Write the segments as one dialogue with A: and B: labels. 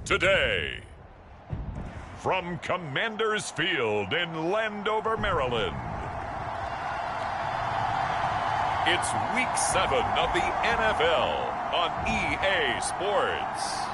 A: today. From Commander's Field in Landover, Maryland, it's Week 7 of the NFL on EA Sports.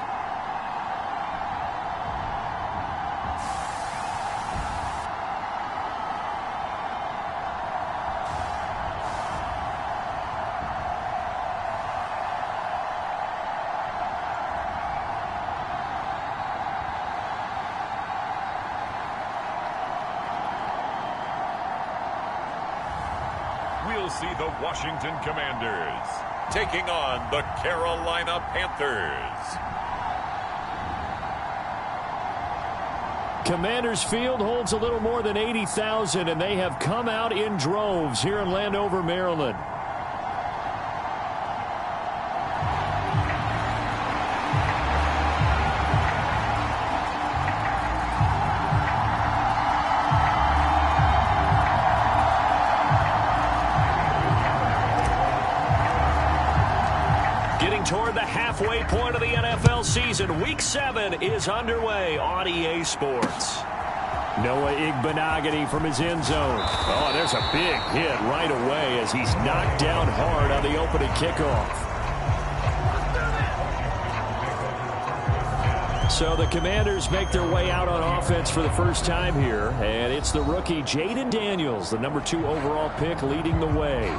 A: We'll see the Washington Commanders taking on the Carolina Panthers.
B: Commanders Field holds a little more than 80,000, and they have come out in droves here in Landover, Maryland. Toward the halfway point of the NFL season, Week 7 is underway on EA Sports. Noah Igbenogany from his end zone. Oh, there's a big hit right away as he's knocked down hard on the opening kickoff. So the Commanders make their way out on offense for the first time here, and it's the rookie Jaden Daniels, the number 2 overall pick, leading the way.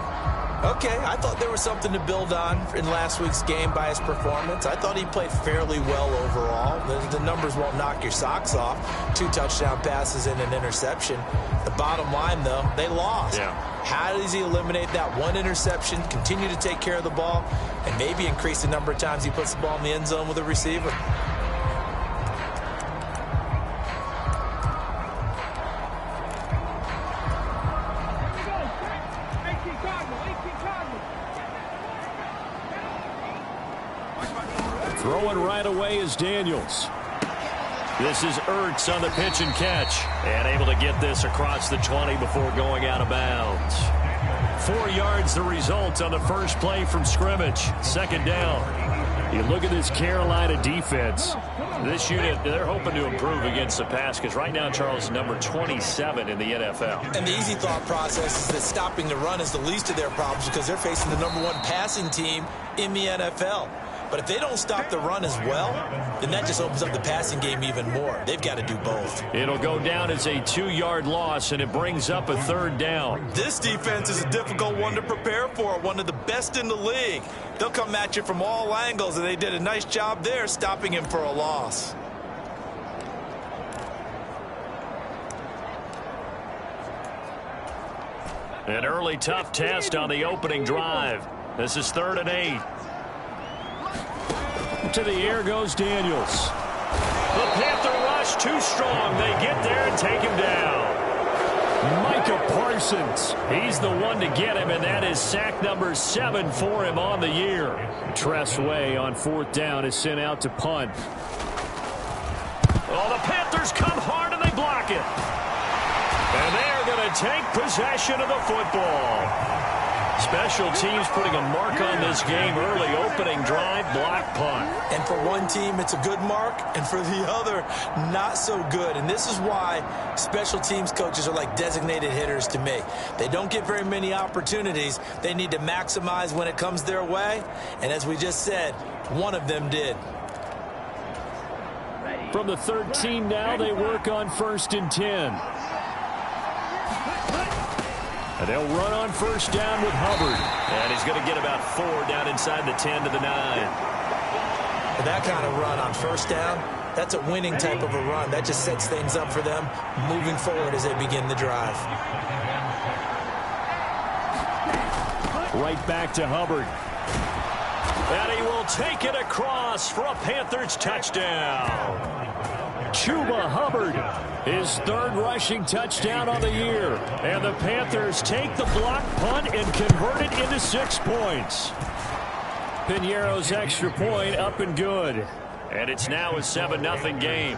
C: Okay, I thought there was something to build on in last week's game by his performance. I thought he played fairly well overall. The numbers won't knock your socks off. 2 touchdown passes and an interception. The bottom line, though, they lost.
B: Yeah.
C: How does he eliminate that one interception, continue to take care of the ball, and maybe increase the number of times he puts the ball in the end zone with a receiver?
B: Throwing right away is Daniels. This is Ertz on the pitch and catch. And able to get this across the 20 before going out of bounds. 4 yards the result on the first play from scrimmage. Second down. You look at this Carolina defense. This unit, they're hoping to improve against the pass because right now Charles is number 27 in the NFL.
C: And the easy thought process is that stopping the run is the least of their problems because they're facing the number 1 passing team in the NFL. But if they don't stop the run as well, then that just opens up the passing game even more. They've got to do both.
B: It'll go down as a 2-yard loss, and it brings up a third down.
C: This defense is a difficult one to prepare for, one of the best in the league. They'll come at you from all angles, and they did a nice job there stopping him for a loss.
B: An early tough test on the opening drive. This is 3rd and 8. To the air goes Daniels. The Panther rush too strong. They get there and take him down. Micah Parsons. He's the one to get him, and that is sack number 7 for him on the year. Tress Way on 4th down is sent out to punt. Oh, the Panthers come hard and they block it. And they're going to take possession of the football. Special teams putting a mark on this game early. Opening drive, block punt.
C: And for one team, it's a good mark, and for the other, not so good. And this is why special teams coaches are like designated hitters to me. They don't get very many opportunities. They need to maximize when it comes their way. And as we just said, one of them did.
B: From the 13 now, they work on 1st and 10. And they'll run on 1st down with Hubbard. And he's going to get about 4 down inside the 10 to the 9.
C: And that kind of run on 1st down, that's a winning type of a run. That just sets things up for them moving forward as they begin the drive.
B: Right back to Hubbard. And he will take it across for a Panthers touchdown. Chuba Hubbard, his 3rd rushing touchdown on the year. And the Panthers take the block punt and convert it into 6 points. Piñeiro's extra point up and good. And it's now a 7-0 game.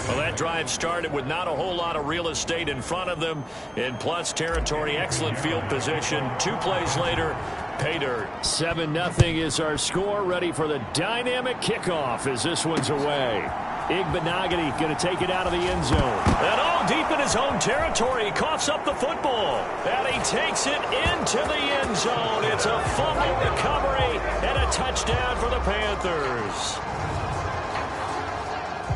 B: Well, that drive started with not a whole lot of real estate in front of them. In plus territory, excellent field position. 2 plays later, Pay dirt. 7-0 is our score. Ready for the dynamic kickoff as this one's away. Igbenogany going to take it out of the end zone. And all deep in his own territory. He coughs up the football. And he takes it into the end zone. It's a fumble recovery and a touchdown for the Panthers.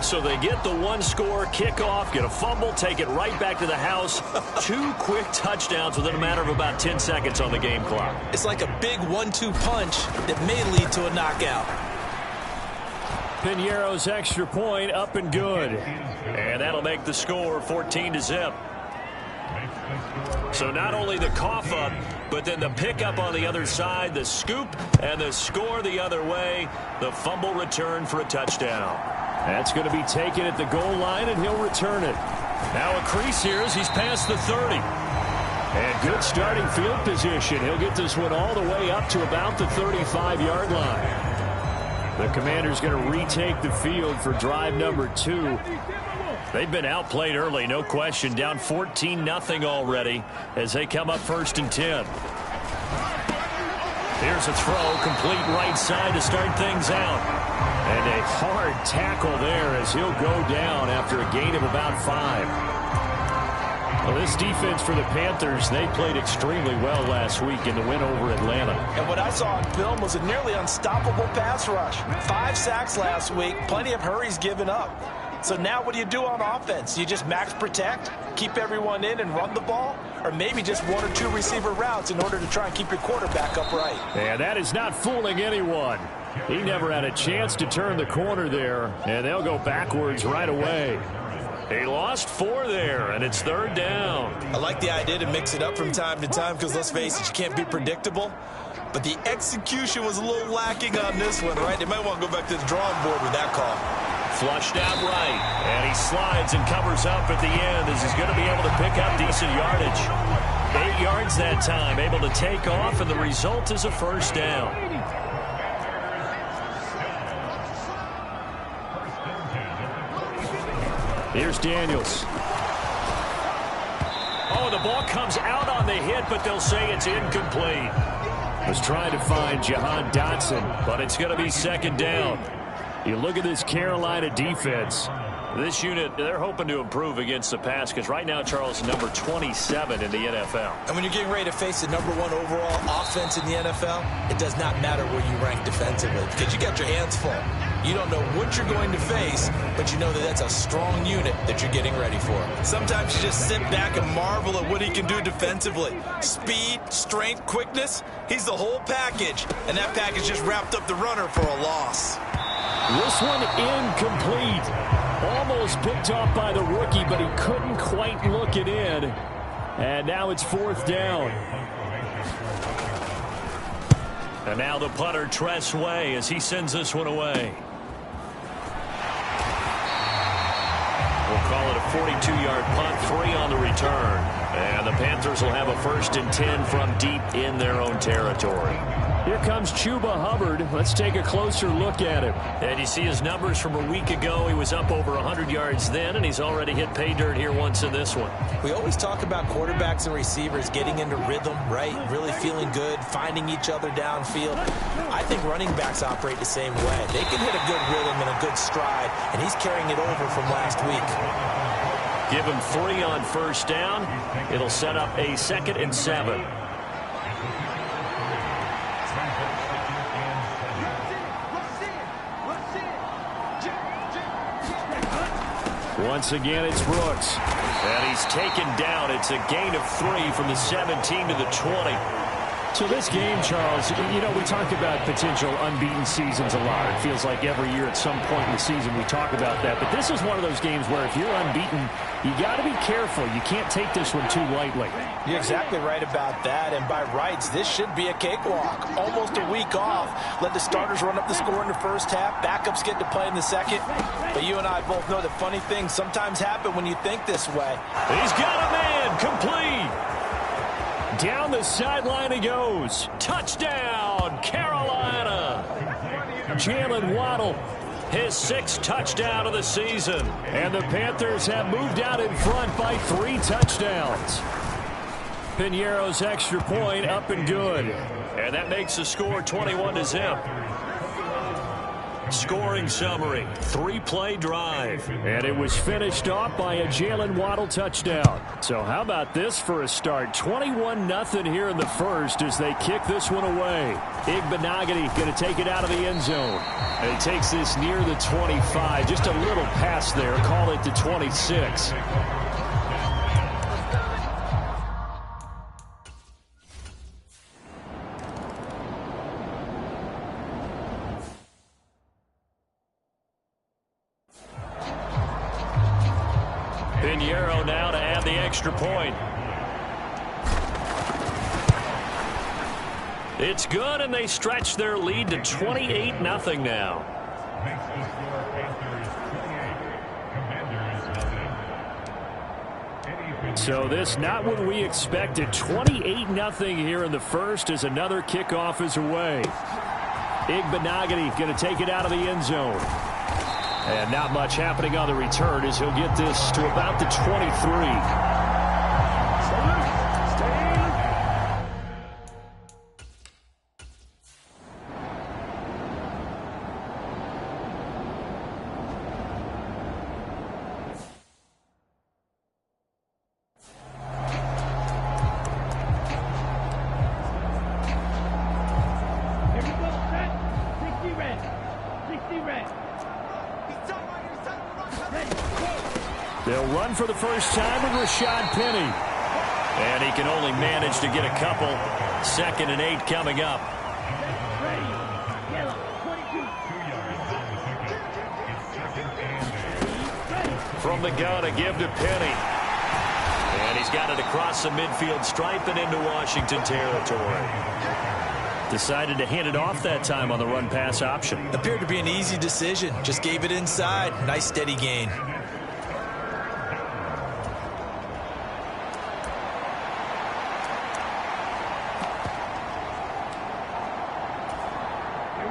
B: So they get the one-score kickoff, get a fumble, take it right back to the house. 2 quick touchdowns within a matter of about 10 seconds on the game clock.
C: It's like a big 1-2 punch that may lead to a knockout.
B: Piñeiro's extra point up and good. And that'll make the score 14-0. So not only the cough up, but then the pickup on the other side, the scoop, and the score the other way. The fumble return for a touchdown. That's going to be taken at the goal line, and he'll return it. Now a crease here as he's past the 30. And good starting field position. He'll get this one all the way up to about the 35-yard line. The Commanders going to retake the field for drive number 2. They've been outplayed early, no question. Down 14-0 already as they come up 1st and 10. Here's a throw, complete right side to start things out. And a hard tackle there as he'll go down after a gain of about 5. Well, this defense for the Panthers, they played extremely well last week in the win over Atlanta.
C: And what I saw on film was a nearly unstoppable pass rush. 5 sacks last week, plenty of hurries given up. So now what do you do on offense? You just max protect, keep everyone in and run the ball? Or maybe just 1 or 2 receiver routes in order to try and keep your quarterback upright?
B: And that is not fooling anyone. He never had a chance to turn the corner there, and they'll go backwards right away. He lost 4 there, and it's 3rd down.
C: I like the idea to mix it up from time to time because, let's face it, you can't be predictable. But the execution was a little lacking on this one, right? They might want to go back to the drawing board with that call.
B: Flushed out right, and he slides and covers up at the end as he's going to be able to pick up decent yardage. 8 yards that time, able to take off, and the result is a 1st down. Here's Daniels. Oh, the ball comes out on the hit, but they'll say it's incomplete. Was trying to find Jahan Dotson, but it's going to be 2nd down. You look at this Carolina defense. This unit, they're hoping to improve against the pass because right now, Charles, number 27 in the NFL.
C: And when you're getting ready to face the number 1 overall offense in the NFL, it does not matter where you rank defensively because you got your hands full. You don't know what you're going to face, but you know that that's a strong unit that you're getting ready for. Sometimes you just sit back and marvel at what he can do defensively. Speed, strength, quickness, he's the whole package. And that package just wrapped up the runner for a loss.
B: This one incomplete. Almost picked off by the rookie, but he couldn't quite look it in. And now it's 4th down. And now the punter, Tress Way, as he sends this one away. We'll call it a 42-yard punt, 3 on the return. And the Panthers will have a 1st and 10 from deep in their own territory. Here comes Chuba Hubbard. Let's take a closer look at him. And you see his numbers from a week ago. He was up over 100 yards then, and he's already hit pay dirt here once in this one.
C: We always talk about quarterbacks and receivers getting into rhythm, right? Really feeling good, finding each other downfield. I think running backs operate the same way. They can hit a good rhythm and a good stride, and he's carrying it over from last week.
B: Give him 3 on 1st down. It'll set up a 2nd and 7. Once again, it's Brooks. And he's taken down. It's a gain of 3 from the 17 to the 20. So this game, Charles, you know, we talk about potential unbeaten seasons a lot. It feels like every year at some point in the season we talk about that. But this is one of those games where if you're unbeaten, you got to be careful. You can't take this one too lightly.
C: You're exactly right about that. And by rights, this should be a cakewalk. Almost a week off. Let the starters run up the score in the first half. Backups get to play in the second. But you and I both know that funny things sometimes happen when you think this way.
B: He's got a man. Complete. Down the sideline he goes. Touchdown, Carolina. Jalen Waddle, his 6th touchdown of the season. And the Panthers have moved out in front by 3 touchdowns. Piñeiro's extra point up and good. And that makes the score 21-0. Scoring summary, 3-play drive. And it was finished off by a Jalen Waddle touchdown. So how about this for a start? 21-0 here in the first as they kick this one away. Igbenogany going to take it out of the end zone. And he takes this near the 25. Just a little pass there. Call it the 26. Piñeiro now to add the extra point. It's good, and they stretch their lead to 28-0 now. So this not what we expected. 28-0 here in the first as another kickoff is away. Igbenogany going to take it out of the end zone. And not much happening on the return as he'll get this to about the 23. They'll run for the first time with Rashad Penny. And he can only manage to get a couple. 2nd and 8 coming up. From the gun, a give to Penny. And he's got it across the midfield stripe and into Washington territory. Decided to hand it off that time on the run-pass option.
C: Appeared to be an easy decision. Just gave it inside. Nice steady gain.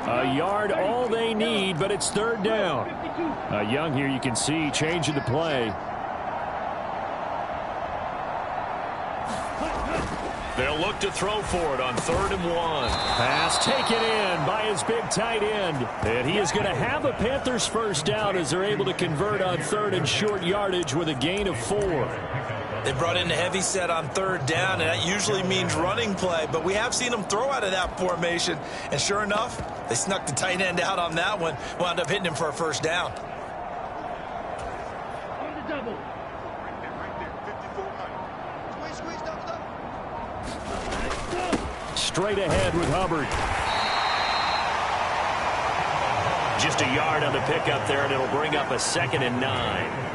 B: A yard all they need, but it's 3rd down. Young here, you can see, changing the play. They'll look to throw for it on 3rd and 1. Pass taken in by his big tight end. And he is going to have a Panthers first down as they're able to convert on 3rd and short yardage with a gain of 4.
C: They brought in a heavy set on 3rd down, and that usually means running play. But we have seen them throw out of that formation. And sure enough, they snuck the tight end out on that one. Wound up hitting him for a first down.
B: Straight ahead with Hubbard. Just a yard on the pickup there, and it'll bring up a 2nd and 9.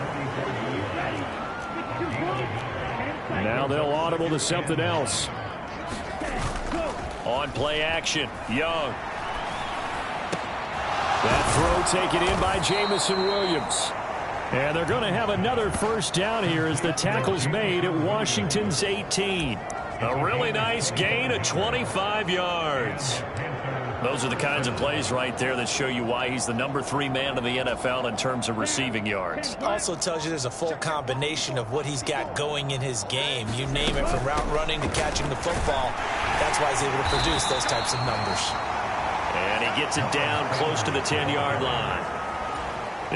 B: Now they'll audible to something else. On play action, Young. That throw taken in by Jamison Williams. And they're going to have another first down here as the tackle's made at Washington's 18. A really nice gain of 25 yards. Those are the kinds of plays right there that show you why he's the number 3 man in the NFL in terms of receiving yards.
C: Also tells you there's a full combination of what he's got going in his game. You name it, from route running to catching the football. That's why he's able to produce those types of numbers.
B: And he gets it down close to the 10-yard line.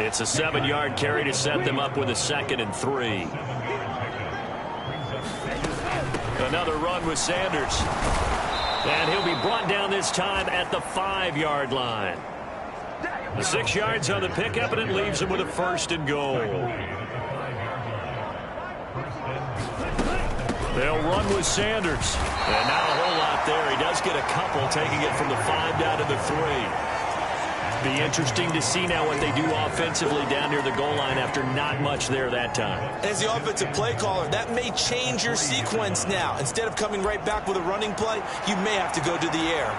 B: It's a 7-yard carry to set them up with a 2nd and 3. Another run with Sanders. And he'll be brought down this time at the 5-yard line. The 6 yards on the pickup, and it leaves him with a 1st and goal. They'll run with Sanders. And not a whole lot there. He does get a couple, taking it from the 5 down to the 3. Be interesting to see now what they do offensively down near the goal line after not much there that time.
C: As the offensive play caller, that may change your sequence now. Instead of coming right back with a running play, you may have to go to the air.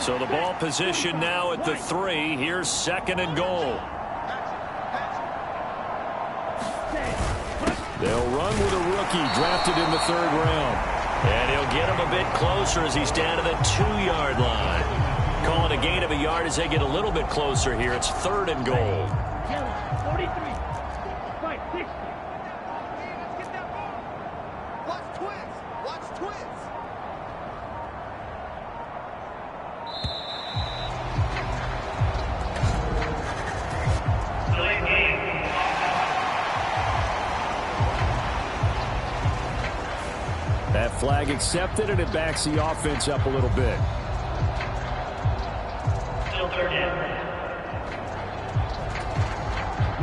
B: So the ball position now at the 3. Here's 2nd and goal. They'll run with a rookie drafted in the 3rd round. And he'll get him a bit closer as he's down to the 2-yard line. Call it a gain of a yard as they get a little bit closer here. It's 3rd and goal. Flag accepted, and it backs the offense up a little bit.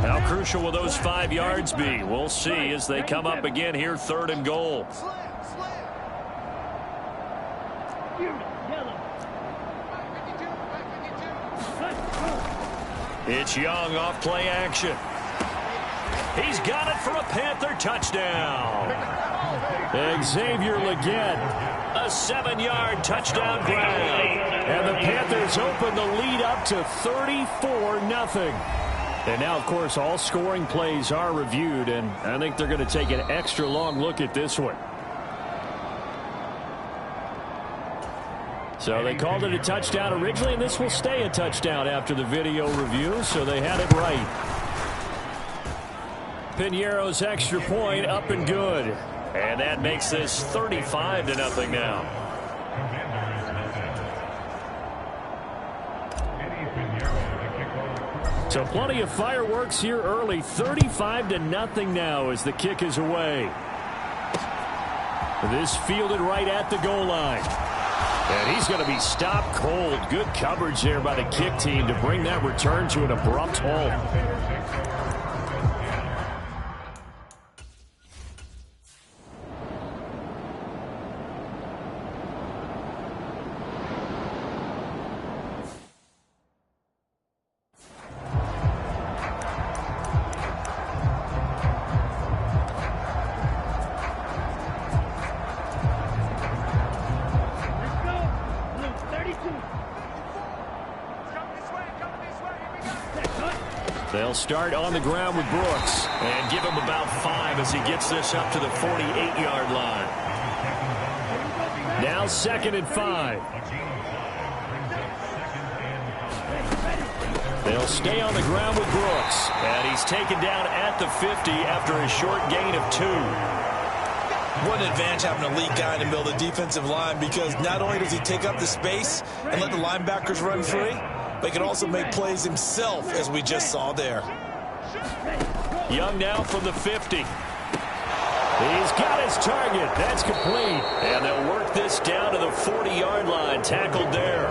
B: How crucial will those 5 yards be? We'll see as they come up again here, 3rd and goal. It's Young off play action. He's got it for a Panther touchdown. Xavier Legette, a 7-yard touchdown grab. And the Panthers open the lead up to 34-0. And now, of course, all scoring plays are reviewed, and I think they're going to take an extra long look at this one. So they called it a touchdown originally, and this will stay a touchdown after the video review, so they had it right. Piñeiro's extra point up and good. And that makes this 35-0 now. So plenty of fireworks here early. 35-0 now as the kick is away. This fielded right at the goal line. And he's going to be stopped cold. Good coverage there by the kick team to bring that return to an abrupt halt. They'll start on the ground with Brooks and give him about 5 as he gets this up to the 48-yard line. Now 2nd and 5. They'll stay on the ground with Brooks. And he's taken down at the 50 after a short gain of 2.
C: What an advantage having an elite guy in the middle of the defensive line, because not only does he take up the space and let the linebackers run free, but he can also make plays himself, as we just saw there.
B: Young now from the 50. He's got his target. That's complete. And they'll work this down to the 40-yard line. Tackled there.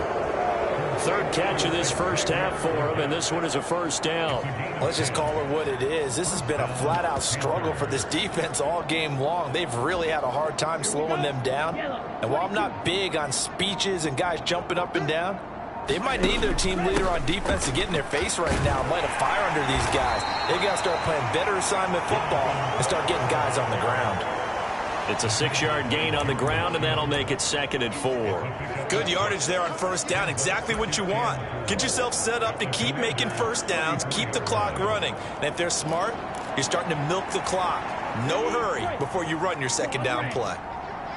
B: 3rd catch of this first half for him, and this one is a first down.
C: Let's just call it what it is. This has been a flat-out struggle for this defense all game long. They've really had a hard time slowing them down. And while I'm not big on speeches and guys jumping up and down, they might need their team leader on defense to get in their face right now and light a fire under these guys. They've got to start playing better assignment football and start getting guys on the ground.
B: It's a 6-yard gain on the ground, and that'll make it 2nd and 4.
C: Good yardage there on first down. Exactly what you want. Get yourself set up to keep making first downs, keep the clock running. And if they're smart, you're starting to milk the clock. No hurry before you run your second down play.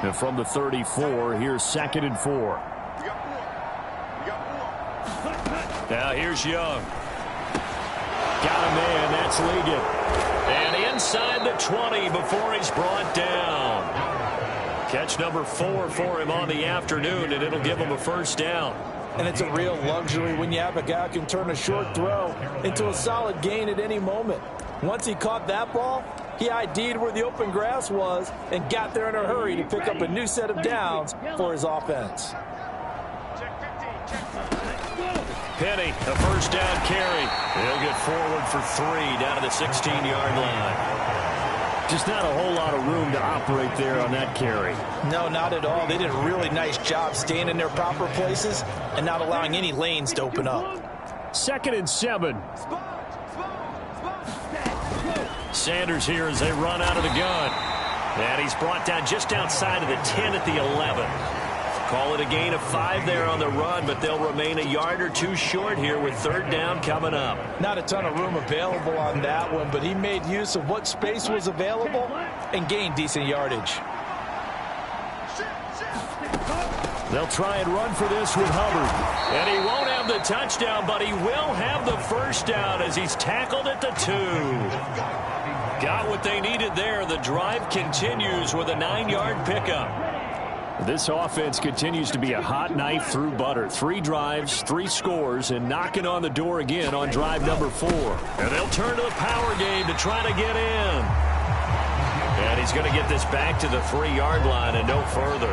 B: And from the 34, here's 2nd and 4. Now here's Young. Got a man. That's Ligon. And inside the 20 before he's brought down. Catch number 4 for him on the afternoon, and it'll give him a first down.
C: And it's a real luxury when you have a guy who can turn a short throw into a solid gain at any moment. Once he caught that ball, he ID'd where the open grass was and got there in a hurry to pick up a new set of downs for his offense.
B: Penny, a first down carry. He'll get forward for 3 down to the 16-yard line. Just not a whole lot of room to operate there on that carry.
C: No, not at all. They did a really nice job staying in their proper places and not allowing any lanes to open up.
B: 2nd and 7. Sanders here as they run out of the gun. And he's brought down just outside of the 10 at the 11. Call it a gain of 5 there on the run, but they'll remain a yard or 2 short here with 3rd down coming up.
C: Not a ton of room available on that one, but he made use of what space was available and gained decent yardage.
B: They'll try and run for this with Hubbard. And he won't have the touchdown, but he will have the first down as he's tackled at the 2. Got what they needed there. The drive continues with a 9-yard pickup. This offense continues to be a hot knife through butter. 3 drives, 3 scores, and knocking on the door again on drive number 4. And they'll turn to the power game to try to get in. And And he's going to get this back to the 3-yard line and no further.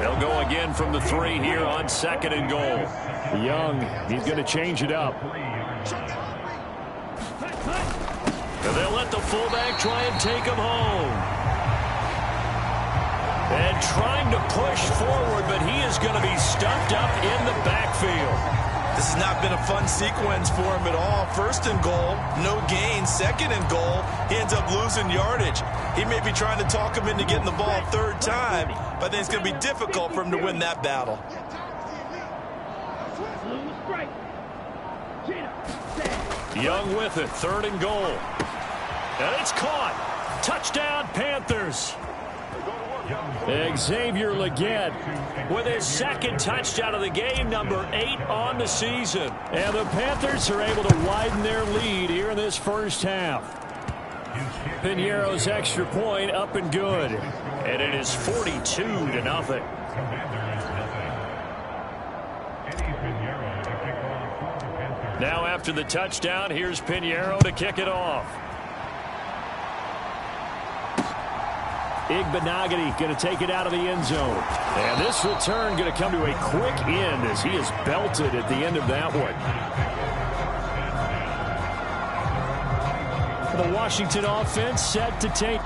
B: They'll go again from the 3 here on 2nd and goal.
D: Young, he's going to change it up.
B: And they'll let the fullback try and take him home. And trying to push forward, but he is going to be stuffed up in the backfield.
C: This has not been a fun sequence for him at all. 1st and goal, no gain. 2nd and goal, he ends up losing yardage. He may be trying to talk him into getting the ball a 3rd time, but I think it's going to be difficult for him to win that battle.
B: Young with it, 3rd and goal. And it's caught. Touchdown, Panthers.
D: Xavier Legette
B: With his 2nd touchdown of the game, number 8 on the season.
D: And the Panthers are able to widen their lead here in this first half. Piñeiro's extra point up and good.
B: And it is 42-0. Now after the touchdown, here's Piñeiro to kick it off.
D: Igbenogany going to take it out of the end zone. And this return going to come to a quick end as he is belted at the end of that one. The Washington offense set to take.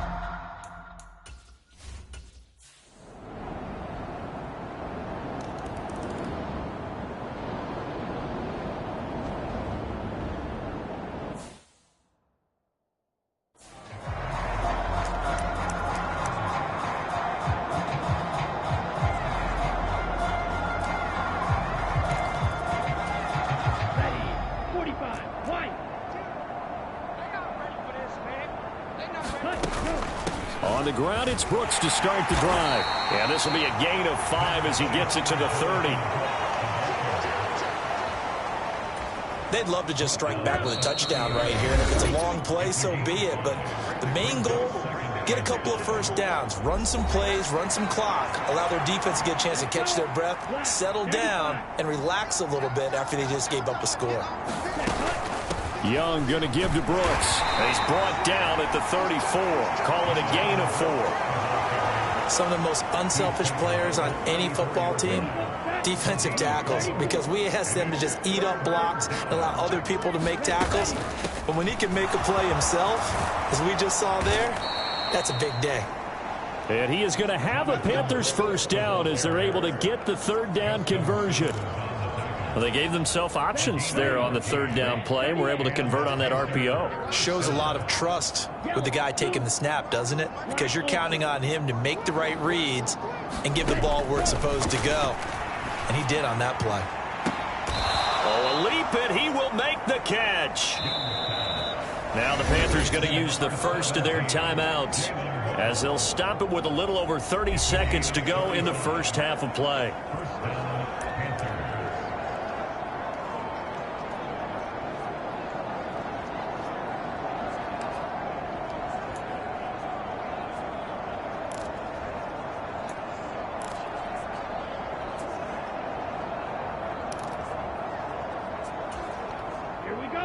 B: On the ground, it's Brooks to start the drive. And this will be a gain of 5 as he gets it to the 30.
C: They'd love to just strike back with a touchdown right here. And if it's a long play, so be it. But the main goal, get a couple of 1st downs, run some plays, run some clock, allow their defense to get a chance to catch their breath, settle down, and relax a little bit after they just gave up a score.
D: Young going to give to Brooks.
B: And he's brought down at the 34. Call it a gain of 4.
C: Some of the most unselfish players on any football team, defensive tackles, because we ask them to just eat up blocks and allow other people to make tackles. But when he can make a play himself, as we just saw there, that's a big day.
D: And he is going to have a Panthers 1st down as they're able to get the 3rd down conversion.
B: Well, they gave themselves options there on the 3rd down play and were able to convert on that RPO.
C: Shows a lot of trust with the guy taking the snap, doesn't it? Because you're counting on him to make the right reads and give the ball where it's supposed to go. And he did on that play.
B: Oh, a leap, and he will make the catch. Now the Panthers going to use the first of their timeouts as they'll stop it with a little over 30 seconds to go in the first half of play.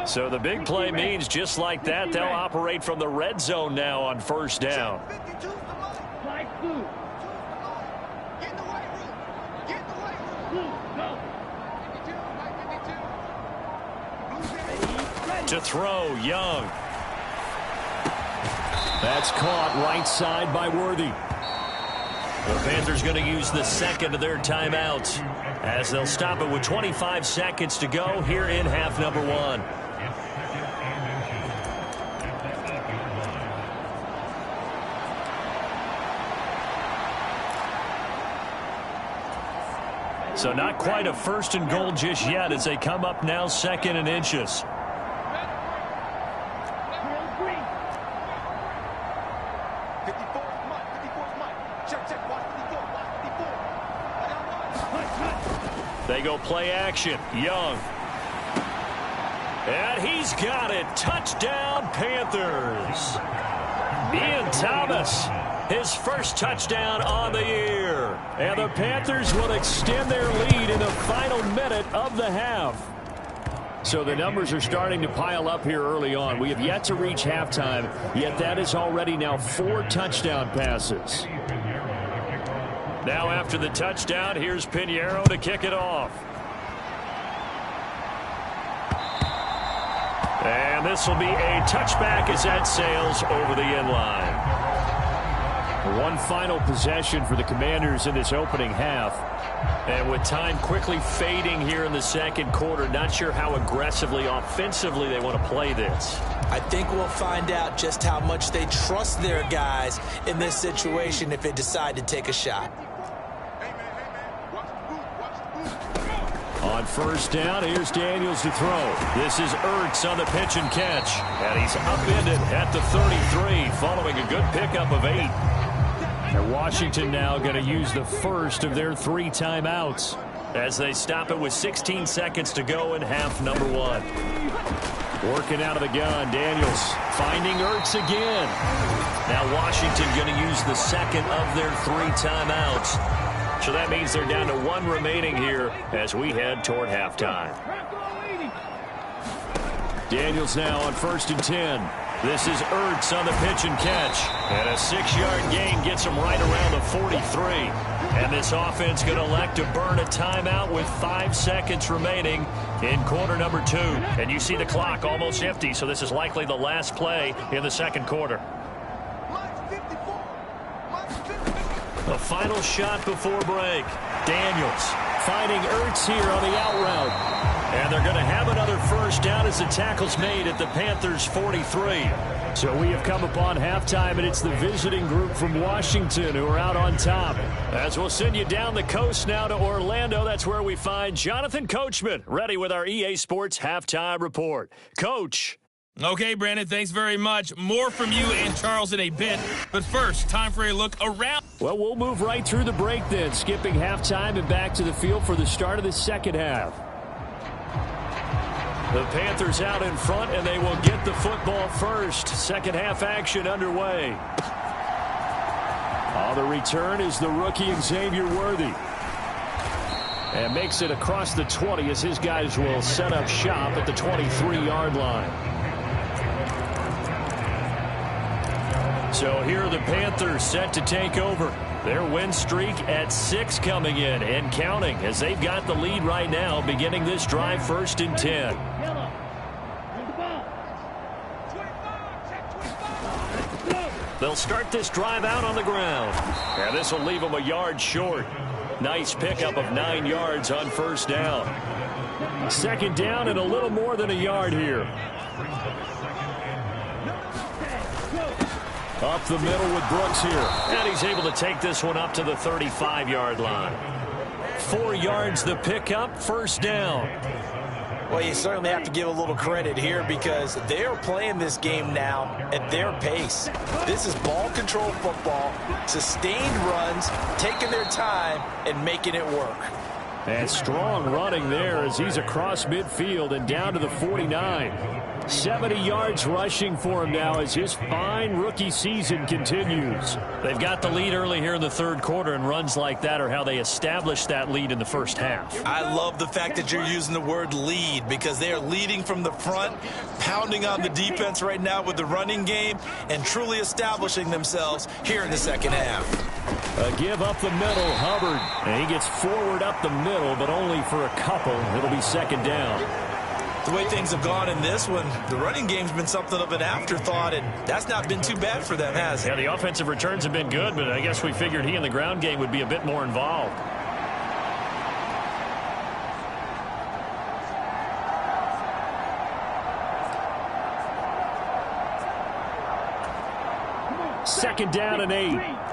B: So the big play means just like that, they'll operate from the red zone now on 1st down. To throw, Young.
D: That's caught right side by Worthy.
B: The Panthers going to use the 2nd of their timeouts as they'll stop it with 25 seconds to go here in half number 1. So not quite a 1st and goal just yet as they come up now 2nd and inches. They go play action. Young. And he's got it. Touchdown, Panthers. Ian Thomas, his 1st touchdown on the year.
D: And the Panthers will extend their lead in the final minute of the half. So the numbers are starting to pile up here early on. We have yet to reach halftime, yet that is already now 4 touchdown passes.
B: Now after the touchdown, here's Pinheiro to kick it off. And this will be a touchback as that sails over the end line.
D: One final possession for the Commanders in this opening half.
B: And with time quickly fading here in the second quarter, not sure how aggressively, offensively they want to play this.
C: I think we'll find out just how much they trust their guys in this situation if they decide to take a shot.
D: On first down, here's Daniels to throw.
B: This is Ertz on the pitch and catch. And he's upended at the 33, following a good pickup of 8.
D: And Washington now going to use the first of their 3 timeouts
B: as they stop it with 16 seconds to go in half number 1.
D: Working out of the gun, Daniels finding Ertz again.
B: Now Washington going to use the second of their 3 timeouts. So that means they're down to 1 remaining here as we head toward halftime.
D: Daniels now on first and 10.
B: This is Ertz on the pitch and catch. And a 6-yard gain gets him right around the 43. And this offense going to elect to burn a timeout with 5 seconds remaining in quarter number 2. And you see the clock almost empty, so this is likely the last play in the second quarter. The final shot before break. Daniels
D: finding Ertz here on the out route.
B: And they're going to have another first down as the tackle's made at the Panthers' 43.
D: So we have come upon halftime, and it's the visiting group from Washington who are out on top.
B: As we'll send you down the coast now to Orlando, that's where we find Jonathan Coachman, ready with our EA Sports Halftime Report. Coach.
E: Okay, Brandon, thanks very much. More from you and Charles in a bit. But first, time for a look around.
D: Well, we'll move right through the break then, skipping halftime and back to the field for the start of the second half.
B: The Panthers out in front, and they will get the football first. Second half action underway.
D: On the return is the rookie Xavier Worthy. And makes it across the 20 as his guys will set up shop at the 23-yard line.
B: So here are the Panthers set to take over. Their win streak at 6 coming in and counting as they've got the lead right now beginning this drive first and 10. They'll start this drive out on the ground. And this will leave them a yard short. Nice pickup of 9 yards on first down.
D: Second down and a little more than a yard here. Up the middle with Brooks here.
B: And he's able to take this one up to the 35-yard line. 4 yards the pickup, first down.
C: Well, you certainly have to give a little credit here because they are playing this game now at their pace. This is ball control football, sustained runs, taking their time and making it work.
D: And strong running there as he's across midfield and down to the 49. 70 yards rushing for him now as his fine rookie season continues.
B: They've got the lead early here in the third quarter, and runs like that are how they establish that lead in the first half.
C: I love the fact that you're using the word lead because they are leading from the front, pounding on the defense right now with the running game, and truly establishing themselves here in the second half.
D: A give up the middle, Hubbard. And he gets forward up the middle, but only for a couple. It'll be second down.
C: The way things have gone in this one, the running game's been something of an afterthought, and that's not been too bad for them, has it?
B: Yeah, the offensive returns have been good, but I guess we figured he in the ground game would be a bit more involved.
D: Second down and 8.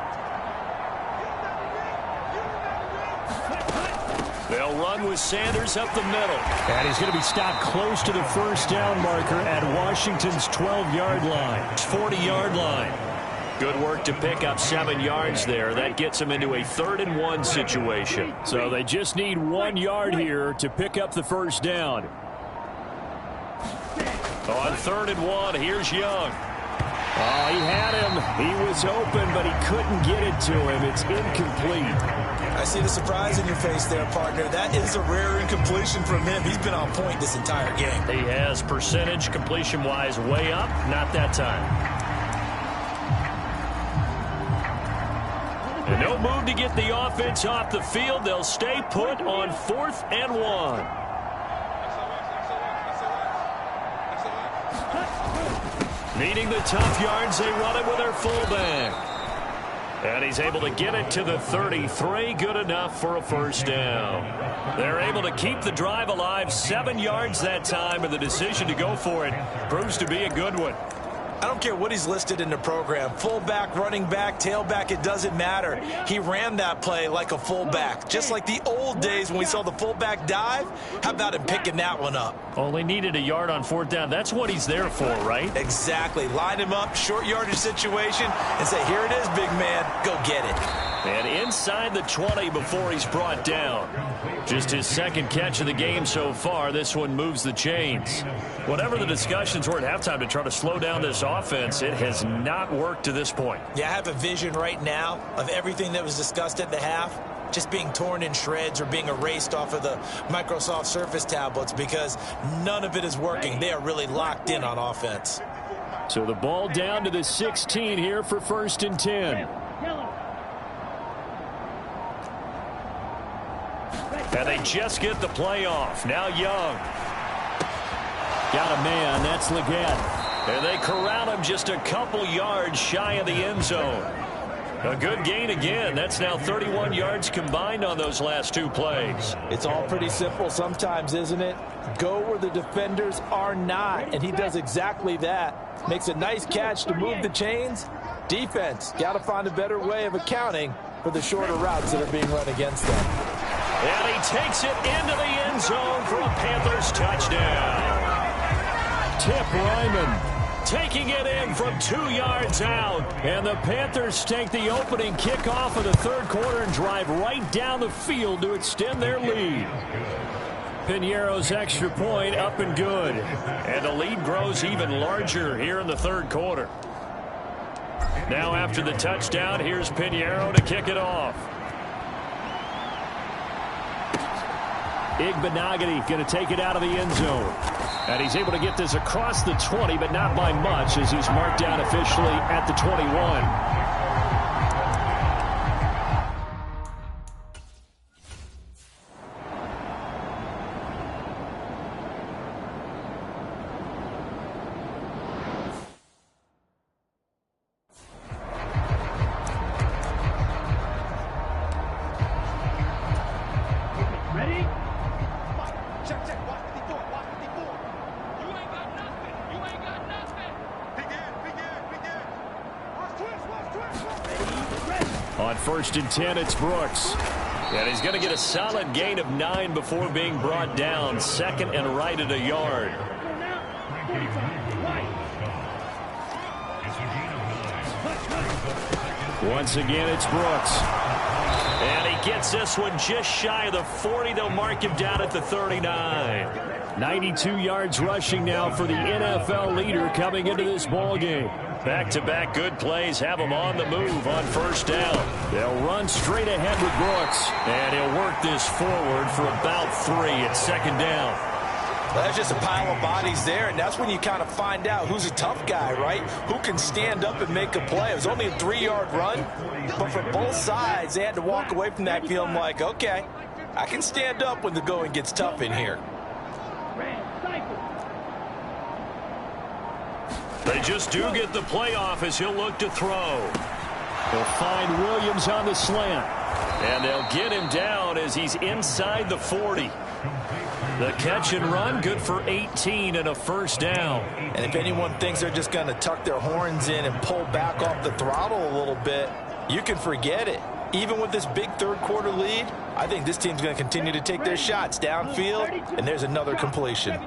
B: They'll run with Sanders up the middle.
D: And he's going to be stopped close to the first down marker at Washington's 12-yard line.
B: 40-yard line. Good work to pick up 7 yards there. That gets them into a 3rd and 1 situation.
D: So they just need 1 yard here to pick up the first down.
B: On 3rd and 1, here's Young.
D: Oh, he had him. He was open, but he couldn't get it to him. It's incomplete.
C: I see the surprise in your face there, partner. That is a rare incompletion from him. He's been on point this entire game.
B: He has percentage completion-wise way up. Not that time. And no move to get the offense off the field. They'll stay put on 4th and 1. Needing the tough yards, they run it with their fullback. And he's able to get it to the 33. Good enough for a first down. They're able to keep the drive alive. 7 yards that time, and the decision to go for it proves to be a good one.
C: I don't care what he's listed in the program. Fullback, running back, tailback, it doesn't matter. He ran that play like a fullback. Just like the old days when we saw the fullback dive. How about him picking that one up?
B: Only needed a yard on 4th down. That's what he's there for, right?
C: Exactly. Line him up, short yardage situation, and say, here it is, big man. Go get it.
B: And inside the 20 before he's brought down. Just his 2nd catch of the game so far. This one moves the chains. Whatever the discussions were at halftime to try to slow down this offense, it has not worked to this point.
C: Yeah, I have a vision right now of everything that was discussed at the half just being torn in shreds or being erased off of the Microsoft Surface tablets because none of it is working. They are really locked in on offense.
D: So the ball down to the 16 here for 1st and 10.
B: And they just get the play off. Now Young.
D: Got a man. That's Leggett.
B: And they corral him just a couple yards shy of the end zone. A good gain again. That's now 31 yards combined on those last 2 plays.
C: It's all pretty simple sometimes, isn't it? Go where the defenders are not, and he does exactly that. Makes a nice catch to move the chains. Defense, got to find a better way of accounting for the shorter routes that are being run against them.
B: And he takes it into the end zone for a Panthers touchdown.
D: Tip Ryman
B: taking it in from 2 yards out.
D: And the Panthers take the opening kickoff of the 3rd quarter and drive right down the field to extend their lead. Piñeiro's extra point up and good.
B: And the lead grows even larger here in the 3rd quarter. Now after the touchdown, here's Piñeiro to kick it off.
D: Igbenogany going to take it out of the end zone. And he's able to get this across the 20, but not by much as he's marked down officially at the 21. On 1st and 10, it's Brooks.
B: And he's going to get a solid gain of 9 before being brought down. 2nd and right at a yard.
D: Once again, it's Brooks.
B: And he gets this one just shy of the 40. They'll mark him down at the 39.
D: 92 yards rushing now for the NFL leader coming into this ball game.
B: Back-to-back good plays have him on the move on 1st down.
D: They'll run straight ahead with Brooks.
B: And he'll work this forward for about 3 at 2nd down.
C: Well, that's just a pile of bodies there, and that's when you kind of find out who's a tough guy, right? Who can stand up and make a play. It was only a 3-yard run, but for both sides, they had to walk away from that feeling like, okay, I can stand up when the going gets tough in here.
B: They just do get the playoff as he'll look to throw.
D: They'll find Williams on the slant.
B: And they'll get him down as he's inside the 40. The catch and run, good for 18 and a 1st down.
C: And if anyone thinks they're just going to tuck their horns in and pull back off the throttle a little bit, you can forget it. Even with this big 3rd quarter lead, I think this team's going to continue to take their shots downfield, and there's another completion.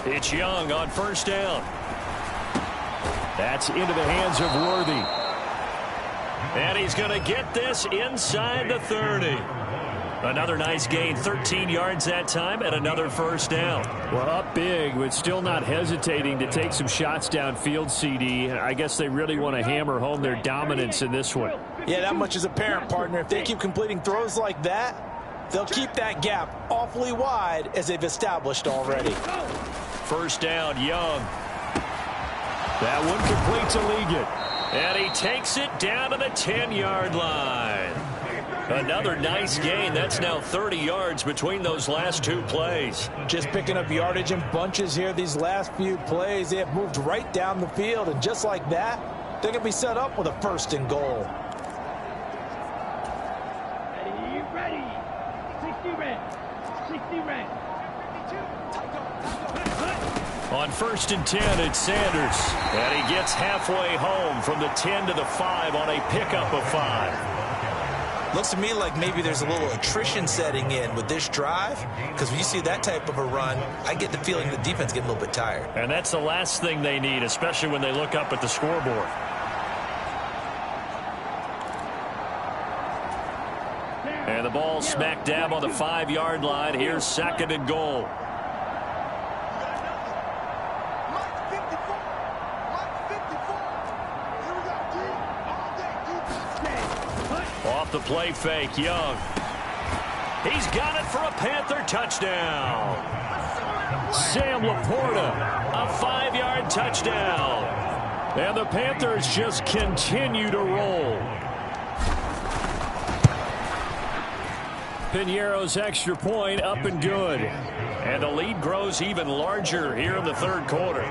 B: It's Young on 1st down.
D: That's into the hands of Worthy.
B: And he's going to get this inside the 30. Another nice gain, 13 yards that time, and another first down.
D: Well, up big, but still not hesitating to take some shots downfield, CD. I guess they really want to hammer home their dominance in this one.
C: Yeah, that much is apparent, partner. If they keep completing throws like that, they'll keep that gap awfully wide as they've established already.
B: First down, Young.
D: That one complete to Ligon.
B: And he takes it down to the 10-yard line. Another nice gain. That's now 30 yards between those last two plays.
C: Just picking up yardage in bunches here these last few plays. They have moved right down the field, and just like that, they're going to be set up with a first and goal.
F: Ready. 60 red.
B: On first and 10, it's Sanders. And he gets halfway home from the 10 to the 5 on a pickup of 5.
C: Looks to me like maybe there's a little attrition setting in with this drive, because when you see that type of a run, I get the feeling the defense getting a little bit tired.
B: And that's the last thing they need, especially when they look up at the scoreboard. And the ball smack dab on the 5-yard line. Here's second and goal. Off the play fake, Young. He's got it for a Panther touchdown.
D: Sam Laporta,
B: A 5-yard touchdown.
D: and the Panthers just continue to roll. Piñeiro's extra point up and good.
B: And the lead grows even larger here in the third quarter.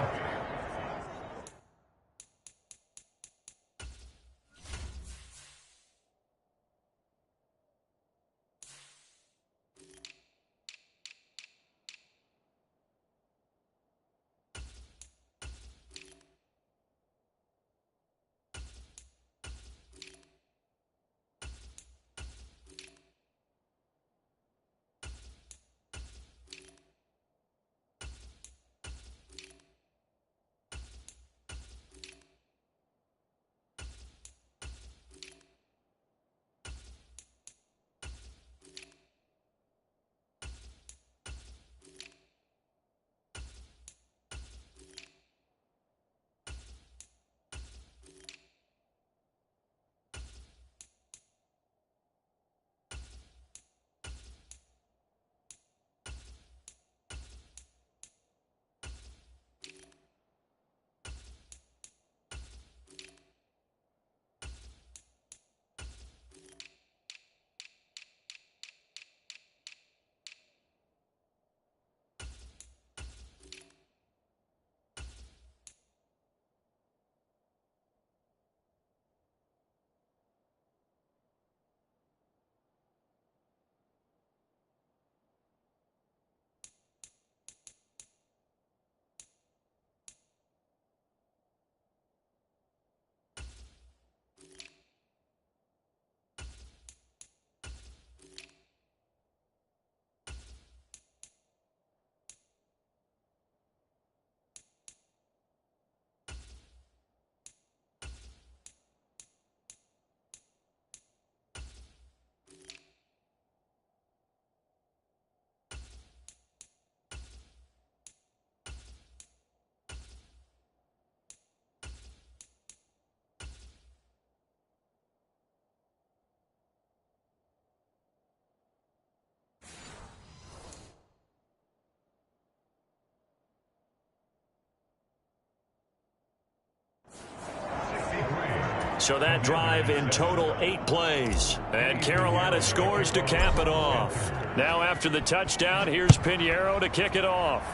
B: So that drive in total 8 plays. And Carolina scores to cap it off. Now after the touchdown, here's Piñeiro to kick it off.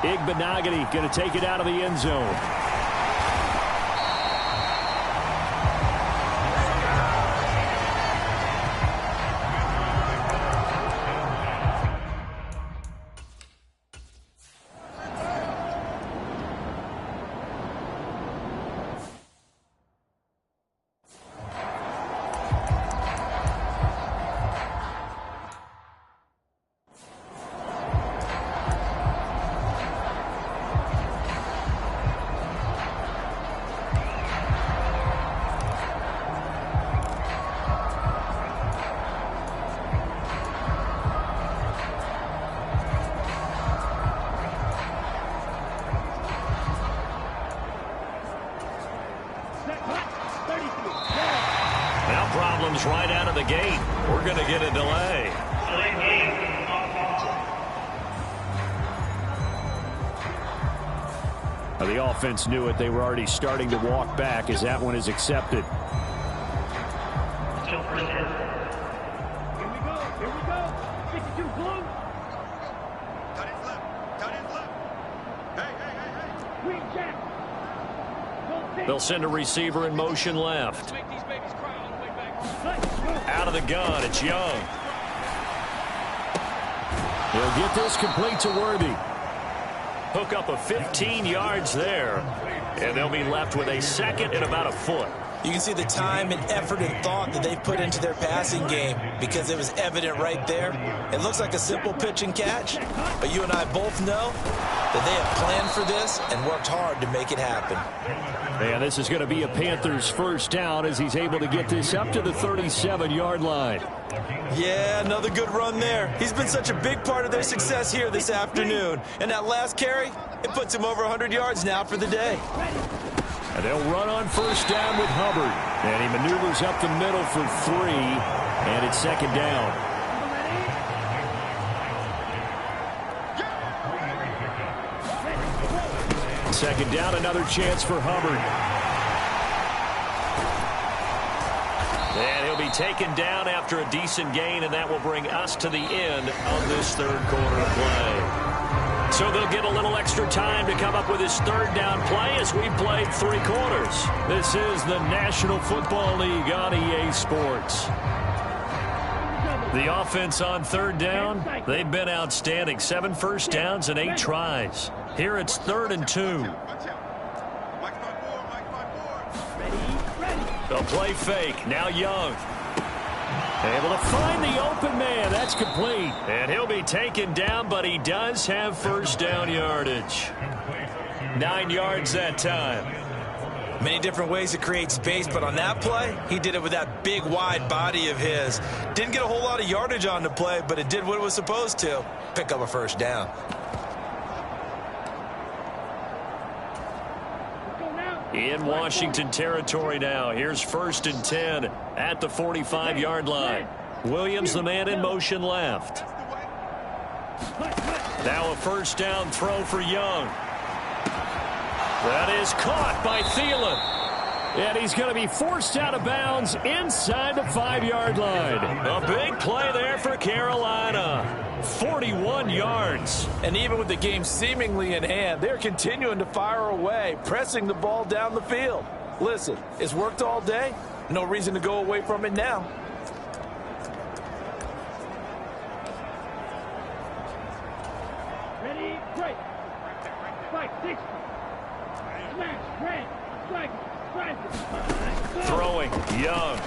D: Igbenogany going to take it out of the end zone.
B: comes right out of the gate. We're going to get a delay.
D: The offense knew it. They were already starting to walk back as that one is accepted.
F: Here we go. 52 blue.
G: Cut his left. Hey.
F: Green jack.
B: They'll send a receiver in motion left.
F: Make these babies cry all the way back.
B: Out of the gun, it's Young.
D: He'll get this complete to Worthy.
B: Hook up of 15 yards there. And they'll be left with a second and about a foot.
C: You can see the time and effort and thought that they've put into their passing game because it was evident right there. It looks like a simple pitch and catch, but you and I both know that they have planned for this and worked hard to make it happen.
D: And this is going to be a Panthers first down as he's able to get this up to the 37-yard line.
C: Yeah, another good run there. He's been such a big part of their success here this afternoon. And that last carry, it puts him over 100 yards now for the day.
D: And they'll run on first down with Hubbard. And he maneuvers up the middle for 3, and it's second down. Second down, another chance for Hubbard.
B: And he'll be taken down after a decent gain, and that will bring us to the end of this third quarter of play. So they'll get a little extra time to come up with his third down play as we played 3 quarters.
D: This is the National Football League on EA Sports.
B: The offense on third down, they've been outstanding. 7 first downs and 8 tries. Here it's 3rd and 2. A play fake. Now Young.
D: Able to find the open man. That's complete.
B: And he'll be taken down, but he does have first down yardage. 9 yards that time.
C: Many different ways to create space, but on that play, he did it with that big, wide body of his. Didn't get a whole lot of yardage on the play, but it did what it was supposed to. Pick up a first down.
B: In Washington territory now. Here's 1st and 10 at the 45-yard line. Williams, the man in motion left. Now a first down throw for Young. That is caught by Thielen.
D: And he's going to be forced out of bounds inside the 5-yard line.
B: A big play there for Carolina. 41 yards.
C: And even with the game seemingly in hand, they're continuing to fire away, pressing the ball down the field. Listen, it's worked all day. No reason to go away from it now.
F: Ready, break. 560. Smash, red, strike,
B: Throwing, Young.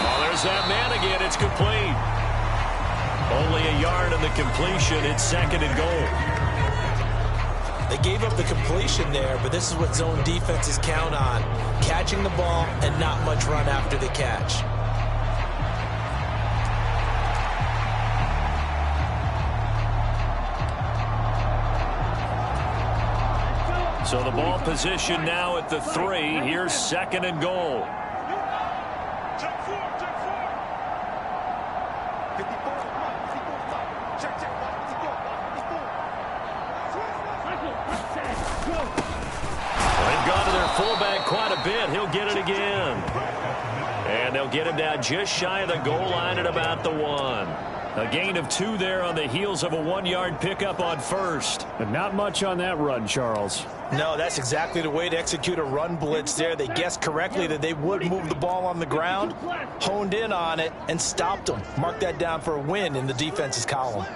B: Oh, there's that man again. It's complete. Only a yard on the completion. It's 2nd and goal.
C: They gave up the completion there, but this is what zone defenses count on. Catching the ball and not much run after the catch.
B: So the ball position now at the 3. Here's 2nd and goal. They've gone to their fullback quite a bit. He'll get it again. And they'll get him down just shy of the goal line at about the 1. A gain of 2 there on the heels of a 1-yard pickup on first.
D: But not much on that run, Charles.
C: No, that's exactly the way to execute a run blitz there. They guessed correctly that they would move the ball on the ground, honed in on it, and stopped them. Mark that down for a win in the defense's column.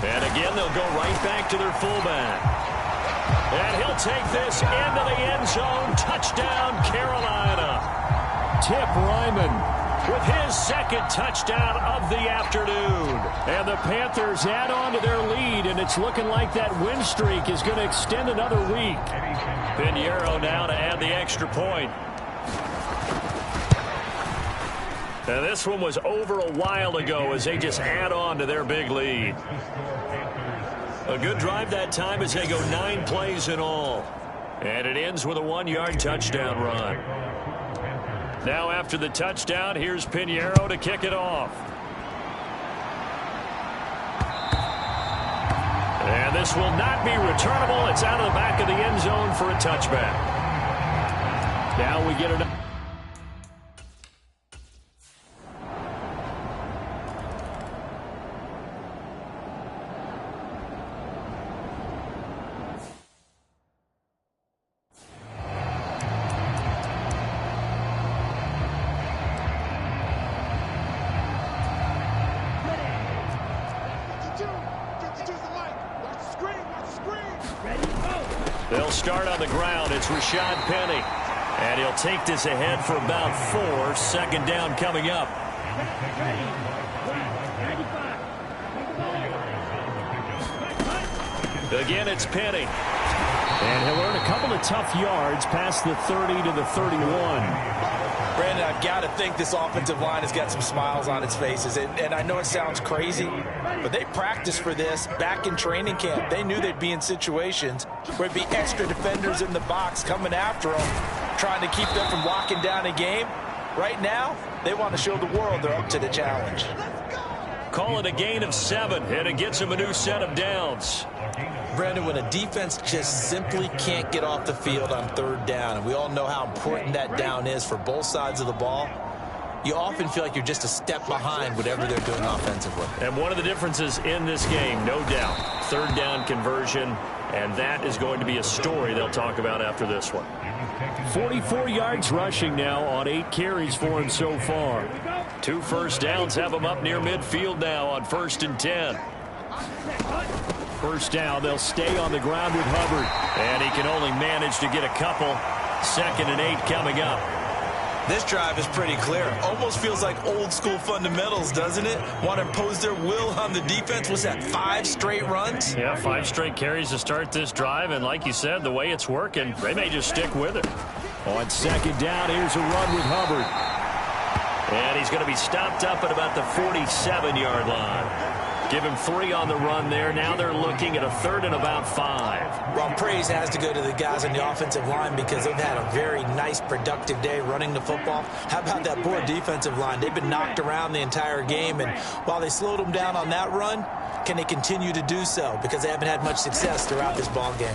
B: And again, they'll go right back to their fullback. And he'll take this into the end zone. Touchdown, Carolina.
D: Tip Ryman
B: with his 2nd touchdown of the afternoon.
D: And the Panthers add on to their lead, and it's looking like that win streak is going to extend another week.
B: Pinheiro now to add the extra point. And this one was over a while ago as they just add on to their big lead. A good drive that time as they go 9 plays in all. And it ends with a 1-yard touchdown run. Now after the touchdown, here's Pinheiro to kick it off. And this will not be returnable. It's out of the back of the end zone for a touchback. Now we get it. They'll start on the ground. It's Rashad Penny. And he'll take this ahead for about 4. Second down coming up. Again, it's Penny.
D: And he'll earn a couple of tough yards past the 30 to the 31.
C: Brandon, I've got to think this offensive line has got some smiles on its faces. And I know it sounds crazy, but they practiced for this back in training camp. They knew they'd be in situations where it'd be extra defenders in the box coming after them, trying to keep them from locking down a game. Right now, they want to show the world they're up to the challenge.
B: Call it a gain of 7, and it gets them a new set of downs.
C: Brandon, when a defense just simply can't get off the field on 3rd down, and we all know how important that down is for both sides of the ball, you often feel like you're just a step behind whatever they're doing offensively.
B: And one of the differences in this game, no doubt, 3rd down conversion, and that is going to be a story they'll talk about after this one.
D: 44 yards rushing now on 8 carries for him so far.
B: 2 first downs have him up near midfield now on 1st and 10.
D: First down, they'll stay on the ground with Hubbard.
B: And he can only manage to get a couple. 2nd and 8 coming up.
C: This drive is pretty clear. Almost feels like old school fundamentals, doesn't it? Want to impose their will on the defense. Was that 5 straight runs?
B: Yeah, 5 straight carries to start this drive. And like you said, the way it's working, they may just stick with it.
D: On 2nd down, here's a run with Hubbard.
B: And he's going to be stopped up at about the 47-yard line. Give him 3 on the run there. Now they're looking at a 3rd and about 5.
C: Well, praise has to go to the guys on the offensive line because they've had a very nice, productive day running the football. How about that poor defensive line? They've been knocked around the entire game, and while they slowed them down on that run, can they continue to do so? Because they haven't had much success throughout this ball game.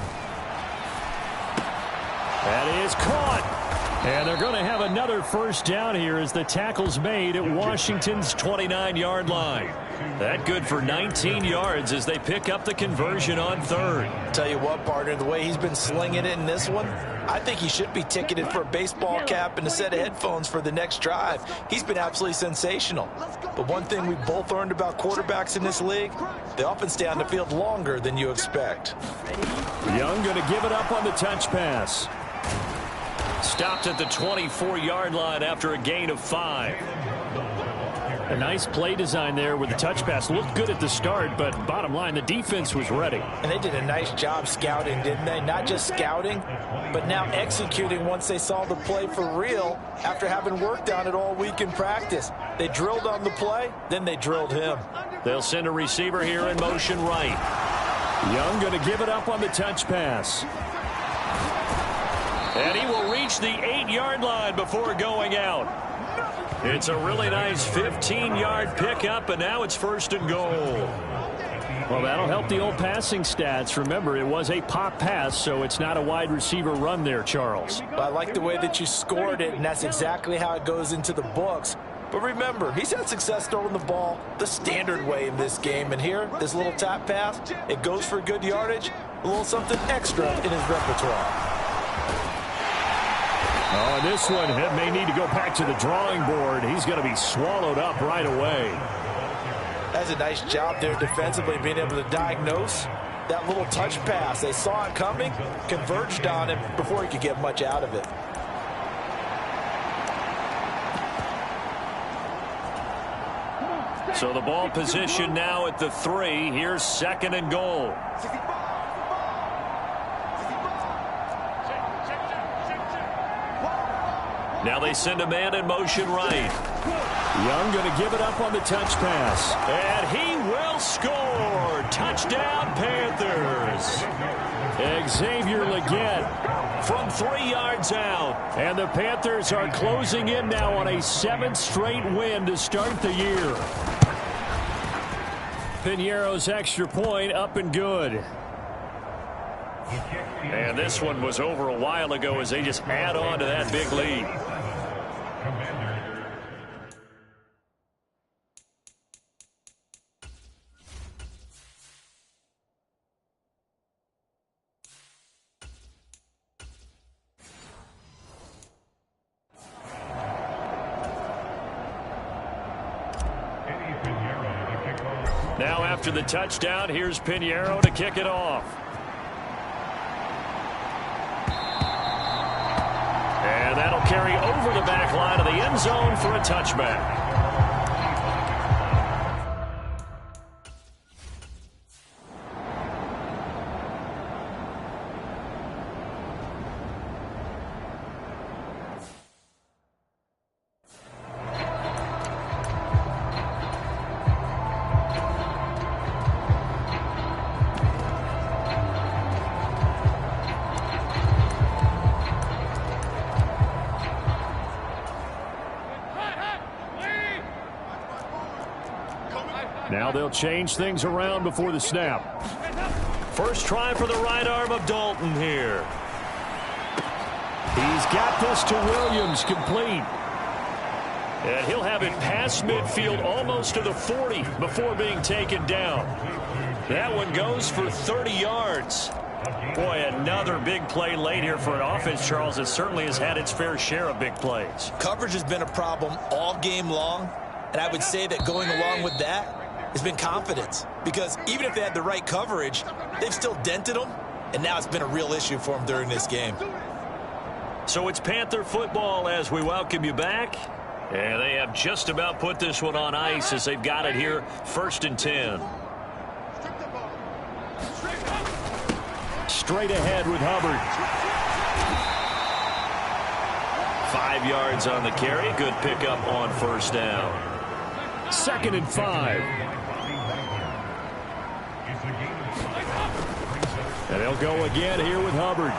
D: That is caught. And they're going to have another first down here as the tackle's made at Washington's 29-yard line. That good for 19 yards as they pick up the conversion on 3rd.
C: Tell you what, partner, the way he's been slinging it in this one, I think he should be ticketed for a baseball cap and a set of headphones for the next drive. He's been absolutely sensational. But one thing we both learned about quarterbacks in this league, they often stay on the field longer than you expect.
D: Young going to give it up on the touch pass.
B: Stopped at the 24-yard line after a gain of 5.
D: A nice play design there with the touch pass. Looked good at the start, but bottom line, the defense was ready.
C: And they did a nice job scouting, didn't they? Not just scouting, but now executing once they saw the play for real after having worked on it all week in practice. They drilled on the play, then they drilled him.
B: They'll send a receiver here in motion right.
D: Young going to give it up on the touch pass.
B: And he will reach the 8-yard line before going out. It's a really nice 15-yard pickup, and now it's 1st and goal.
D: Well, that'll help the old passing stats. Remember, it was a pop pass, so it's not a wide receiver run there, Charles.
C: Well, I like the way that you scored it, and that's exactly how it goes into the books. But remember, he's had success throwing the ball the standard way in this game. And here, this little tap pass, it goes for good yardage, a little something extra in his repertoire.
D: Oh, and this one may need to go back to the drawing board. He's going to be swallowed up right away.
C: That's a nice job there defensively, being able to diagnose that little touch pass. They saw it coming, converged on it before he could get much out of it.
B: So the ball position now at the 3. Here's 2nd and goal. Now they send a man in motion right. Young going to give it up on the touch pass. And he will score. Touchdown, Panthers. Xavier Legette from 3 yards out. And the Panthers are closing in now on a 7th straight win to start the year. Piñeiro's extra point up and good. And this one was over a while ago as they just add on to that big lead. Now after the touchdown, here's Piñeiro to kick it off. And that'll carry over the back line of the end zone for a touchback. Now they'll change things around before the snap. First try for the right arm of Dalton here. He's got this to Williams, complete. And he'll have it past midfield almost to the 40 before being taken down. That one goes for 30 yards. Boy, another big play late here for an offense, Charles, that certainly has had its fair share of big plays.
C: Coverage has been a problem all game long, and I would say that going along with that has been confidence, because even if they had the right coverage, they've still dented them, and now it's been a real issue for them during this game.
B: So it's Panther football as we welcome you back. And they have just about put this one on ice as they've got it here, 1st and 10. Straight ahead with Hubbard. 5 yards on the carry. Good pickup on 1st down. 2nd and 5. And they'll go again here with Hubbard.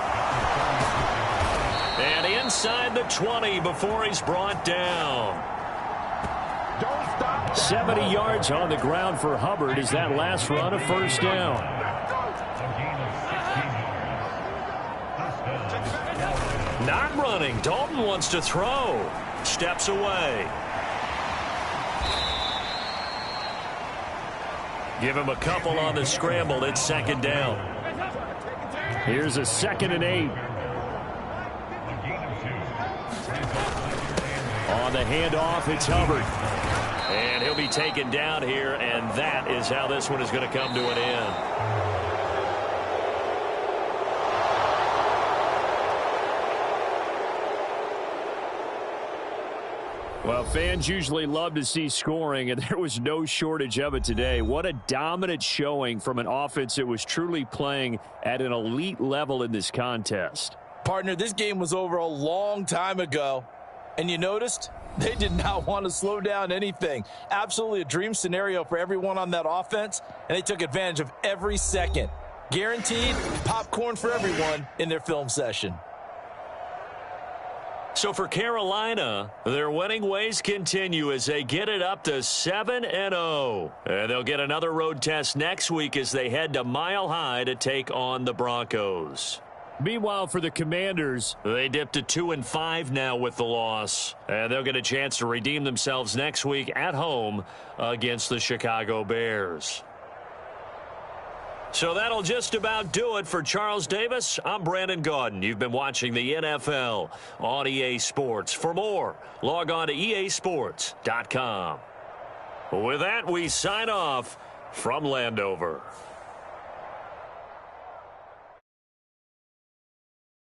B: And inside the 20 before he's brought down. 70 yards on the ground for Hubbard as that last run of 1st down. Not running. Dalton wants to throw. Steps away. Give him a couple on the scramble. It's 2nd down. Here's a 2nd and 8. On the handoff, it's Hubbard. And he'll be taken down here, and that is how this one is going to come to an end. Well, fans usually love to see scoring, and there was no shortage of it today. What a dominant showing from an offense that was truly playing at an elite level in this contest.
C: Partner, this game was over a long time ago, and you noticed they did not want to slow down anything. Absolutely a dream scenario for everyone on that offense, and they took advantage of every second. Guaranteed popcorn for everyone in their film session.
B: So for Carolina, their winning ways continue as they get it up to 7-0. And they'll get another road test next week as they head to Mile High to take on the Broncos. Meanwhile, for the Commanders, they dipped to 2-5 now with the loss. And they'll get a chance to redeem themselves next week at home against the Chicago Bears. So that'll just about do it for Charles Davis. I'm Brandon Gaudin. You've been watching the NFL on EA Sports. For more, log on to easports.com. With that, we sign off from Landover.